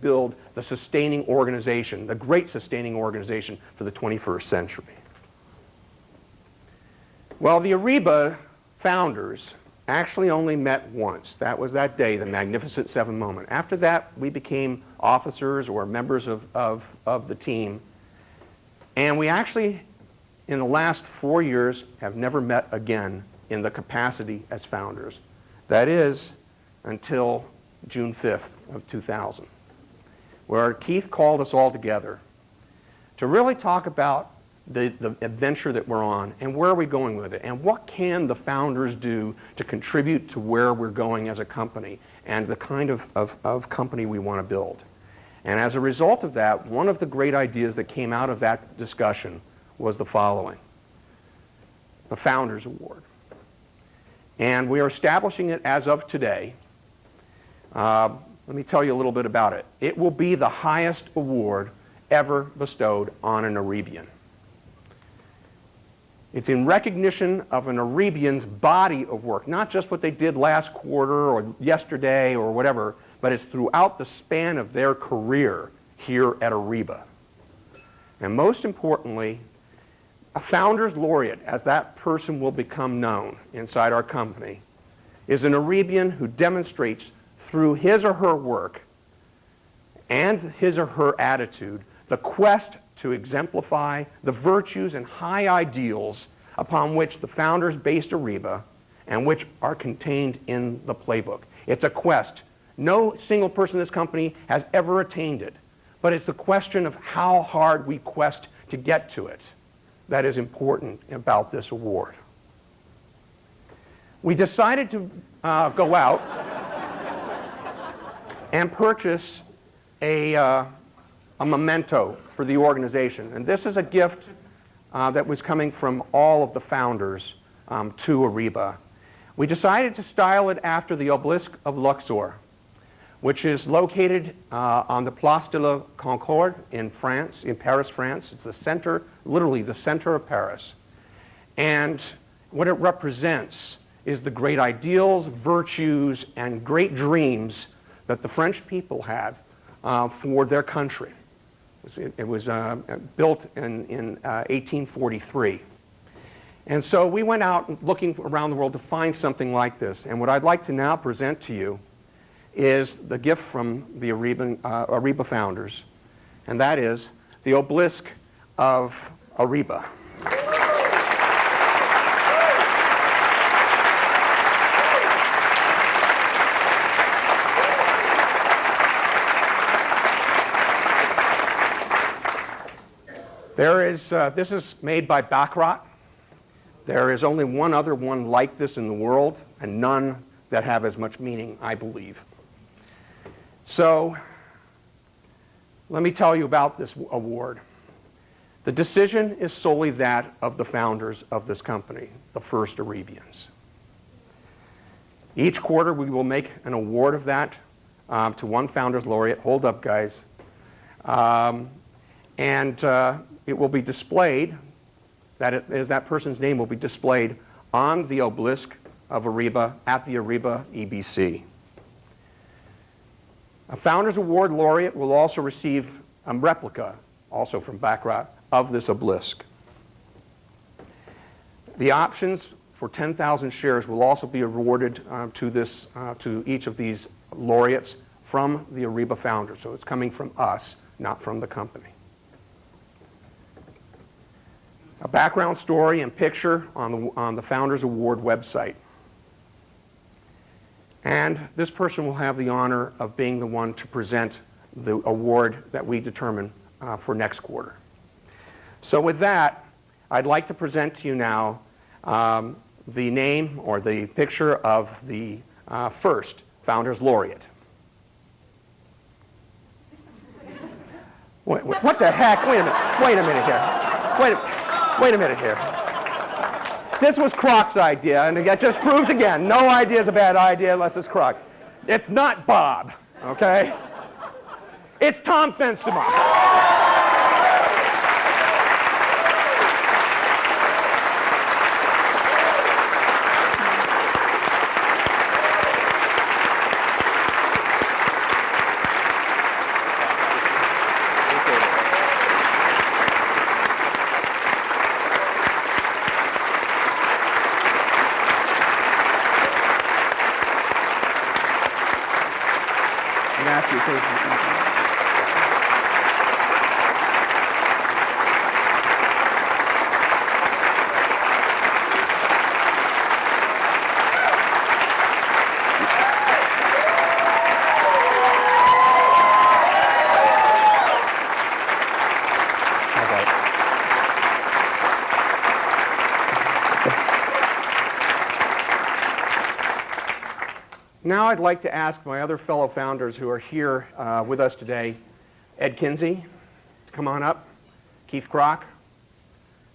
build the sustaining organization, the great sustaining organization for the 21st century. Well, the Ariba founders actually only met once. That was that day, the Magnificent Seven moment. After that, we became officers or members of the team. And we actually, in the last 4 years, have never met again in the capacity as founders. That is until June 5th of 2000, where Keith called us all together to really talk about the adventure that we're on and where are we going with it and what can the founders do to contribute to where we're going as a company and the kind of company we want to build. And as a result of that, one of the great ideas that came out of that discussion was the following: the Founders Award. And we are establishing it as of today. Let me tell you a little bit about it. It will be the highest award ever bestowed on an Aribian. It's in recognition of an Aribian's body of work, not just what they did last quarter or yesterday or whatever, but it's throughout the span of their career here at Ariba. And most importantly, a Founders Laureate, as that person will become known inside our company, is an Aribian who demonstrates through his or her work and his or her attitude the quest to exemplify the virtues and high ideals upon which the founders based Ariba and which are contained in the playbook. It's a quest. No single person in this company has ever attained it, but it's the question of how hard we quest to get to it that is important about this award. We decided to go out and purchase a memento for the organization. And this is a gift that was coming from all of the founders to Ariba. We decided to style it after the Obelisk of Luxor, which is located on the Place de la Concorde in France, in Paris, France. It's the center, literally the center of Paris. And what it represents is the great ideals, virtues, and great dreams that the French people had for their country. It was built in 1843. And so we went out looking around the world to find something like this. And what I'd like to now present to you is the gift from the Ariba founders, and that is the Obelisk of Ariba. This is made by Baccarat. There is only one other one like this in the world, and none that have as much meaning, I believe. So, let me tell you about this award. The decision is solely that of the founders of this company, the first Aribians. Each quarter we will make an award of that to one Founders Laureate. Hold up, guys. It will be displayed, that person's name will be displayed on the Obelisk of Ariba at the Ariba EBC. A Founders Award laureate will also receive a replica, also from Baccarat, of this obelisk. The options for 10,000 shares will also be awarded to each of these laureates from the Ariba founders. So it's coming from us, not from the company. A background story and picture on the Founders Award website. And this person will have the honor of being the one to present the award that we determine for next quarter. So with that, I'd like to present to you now the name or the picture of the first Founders Laureate. What the heck? Wait a minute here. Wait a minute here. This was Croc's idea, and it just proves again, no idea is a bad idea unless it's Croc. It's not Bob, okay? It's Tom Fenstermacher. ask you to say something. Now I'd like to ask my other fellow founders who are here with us today, Ed Kinsey, to come on up, Keith Kroc,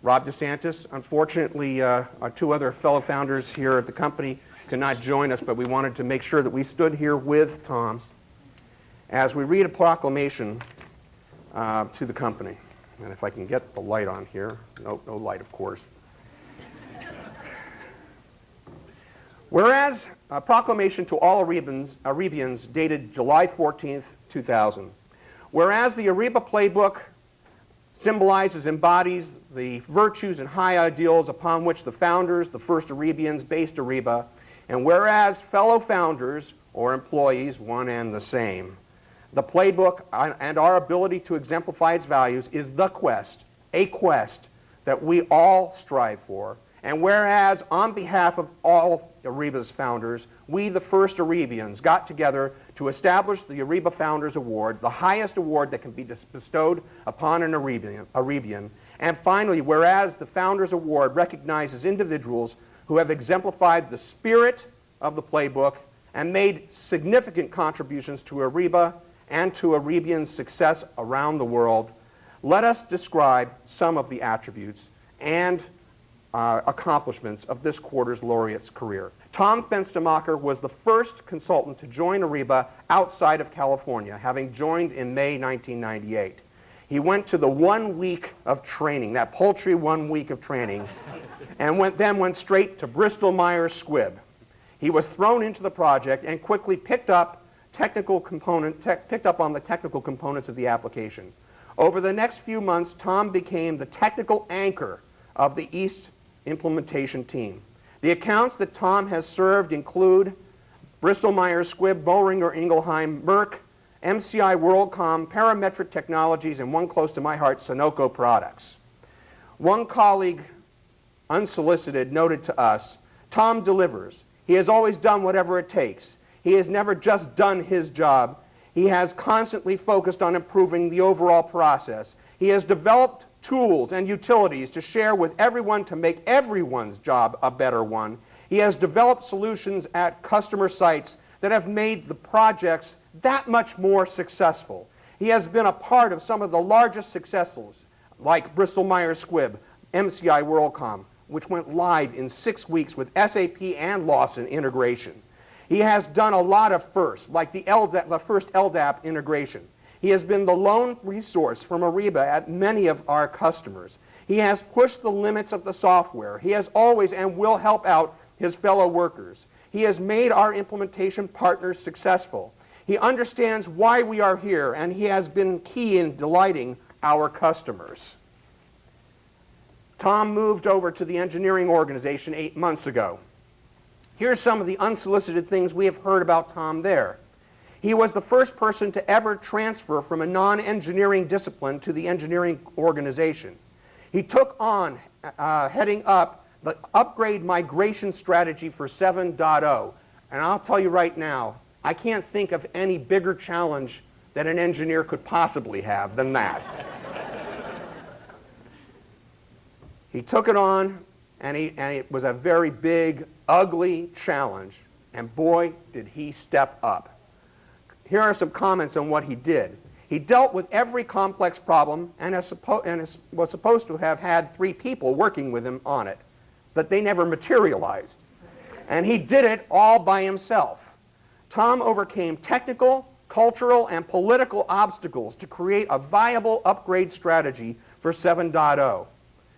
Rob DeSantis. Unfortunately, our two other fellow founders here at the company cannot join us, but we wanted to make sure that we stood here with Tom as we read a proclamation to the company. And if I can get the light on here, no light, of course. Whereas a proclamation to all Aribians dated July 14th, 2000. Whereas the Ariba playbook symbolizes, embodies the virtues and high ideals upon which the founders, the first Aribians, based Ariba, and whereas fellow founders or employees, one and the same, the playbook and our ability to exemplify its values is the quest, a quest that we all strive for. And whereas on behalf of all Ariba's founders, we, the first Aribians, got together to establish the Ariba Founders Award, the highest award that can be bestowed upon an Aribian. And finally, whereas the Founders Award recognizes individuals who have exemplified the spirit of the playbook and made significant contributions to Ariba and to Aribians' success around the world, let us describe some of the attributes and accomplishments of this quarter's laureate's career. Tom Fenstermacher was the first consultant to join Ariba outside of California, having joined in May 1998. He went to the 1 week of training, that paltry 1 week of training, and then went straight to Bristol-Myers Squibb. He was thrown into the project and quickly picked up on the technical components of the application. Over the next few months, Tom became the technical anchor of the East implementation team. The accounts that Tom has served include Bristol-Myers Squibb, Boehringer Ingelheim, Merck, MCI WorldCom, Parametric Technologies, and one close to my heart, Sunoco Products. One colleague, unsolicited, noted to us, Tom delivers. He has always done whatever it takes. He has never just done his job. He has constantly focused on improving the overall process. He has developed tools and utilities to share with everyone to make everyone's job a better one. He has developed solutions at customer sites that have made the projects that much more successful. He has been a part of some of the largest successes, like Bristol-Myers Squibb, MCI WorldCom, which went live in 6 weeks with SAP and Lawson integration. He has done a lot of firsts, like the first LDAP integration. He has been the lone resource from Ariba at many of our customers. He has pushed the limits of the software. He has always and will help out his fellow workers. He has made our implementation partners successful. He understands why we are here, and he has been key in delighting our customers. Tom moved over to the engineering organization 8 months ago. Here's some of the unsolicited things we have heard about Tom there. He was the first person to ever transfer from a non-engineering discipline to the engineering organization. He took on, heading up, the upgrade migration strategy for 7.0. And I'll tell you right now, I can't think of any bigger challenge that an engineer could possibly have than that. He took it on, and it was a very big, ugly challenge. And boy, did he step up. Here are some comments on what he did. He dealt with every complex problem and was supposed to have had 3 people working with him on it, but they never materialized. And he did it all by himself. Tom overcame technical, cultural, and political obstacles to create a viable upgrade strategy for 7.0.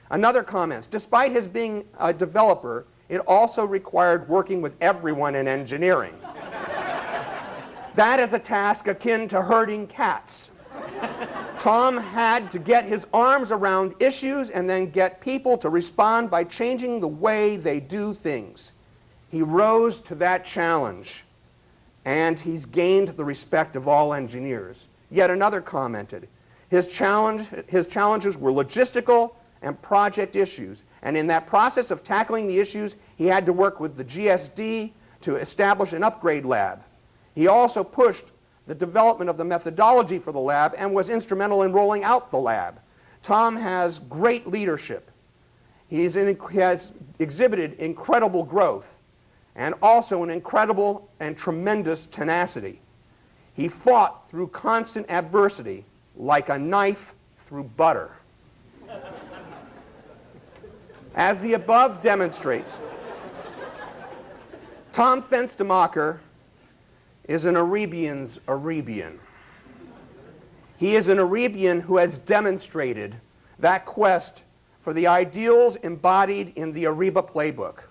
Another comment, despite his being a developer, it also required working with everyone in engineering. That is a task akin to herding cats. Tom had to get his arms around issues and then get people to respond by changing the way they do things. He rose to that challenge. and he's gained the respect of all engineers. Yet another commented, his challenges were logistical and project issues, and in that process of tackling the issues, he had to work with the GSD to establish an upgrade lab. He also pushed the development of the methodology for the lab and was instrumental in rolling out the lab. Tom has great leadership. He has exhibited incredible growth and also an incredible and tremendous tenacity. He fought through constant adversity like a knife through butter. As the above demonstrates, Tom Fenstermacher is an Aribian's Aribian. He is an Aribian who has demonstrated that quest for the ideals embodied in the Ariba playbook.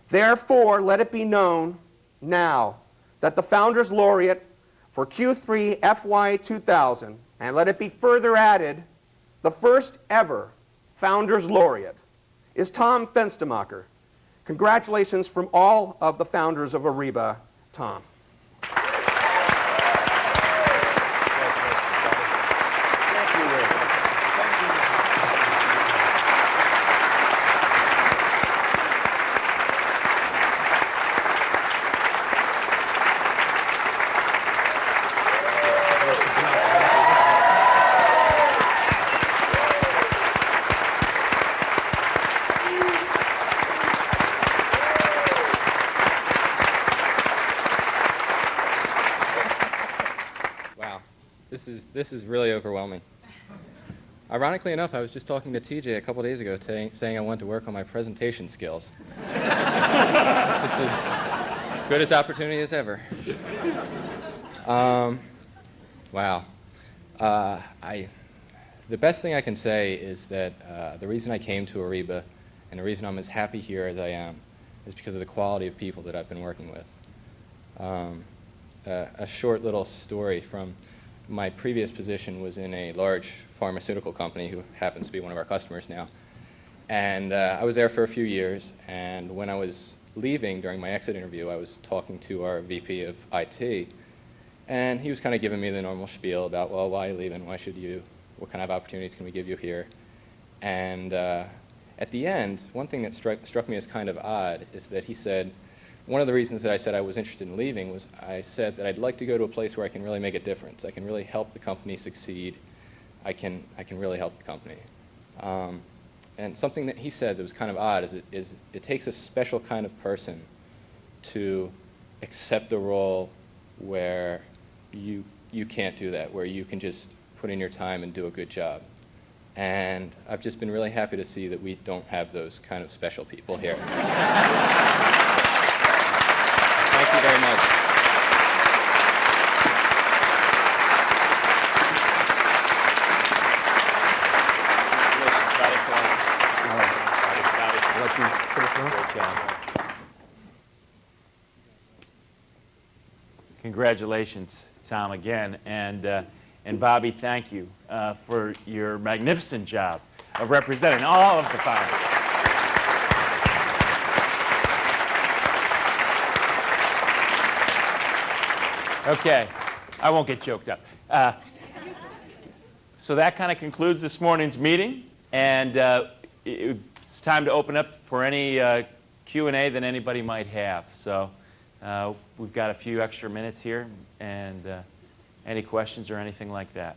Therefore, let it be known now that the Founders Laureate for Q3 FY 2000, and let it be further added, the first ever Founders Laureate, is Tom Fenstermacher. Congratulations from all of the founders of Ariba, Tom. This is really overwhelming. Ironically enough, I was just talking to TJ a couple days ago saying I wanted to work on my presentation skills. This is as good as opportunity as ever. Wow. The best thing I can say is that the reason I came to Ariba and the reason I'm as happy here as I am is because of the quality of people that I've been working with. A short little story from my previous position was in a large pharmaceutical company who happens to be one of our customers now. And I was there for a few years, and when I was leaving during my exit interview, I was talking to our VP of IT, and he was kind of giving me the normal spiel about, well, why are you leaving? Why should you? What kind of opportunities can we give you here? And at the end, one thing that struck me as kind of odd is that he said, one of the reasons that I said I was interested in leaving was I said that I'd like to go to a place where I can really make a difference. I can really help the company succeed. I can really help the company. And something that he said that was kind of odd is it takes a special kind of person to accept a role where you can't do that, where you can just put in your time and do a good job. And I've just been really happy to see that we don't have those kind of special people here. Thank you very much. Congratulations, Tom, again. And Bobby, thank you for your magnificent job of representing all of the founders. Okay, I won't get choked up. So that kind of concludes this morning's meeting, and it's time to open up for any Q&A that anybody might have. So we've got a few extra minutes here, and any questions or anything like that.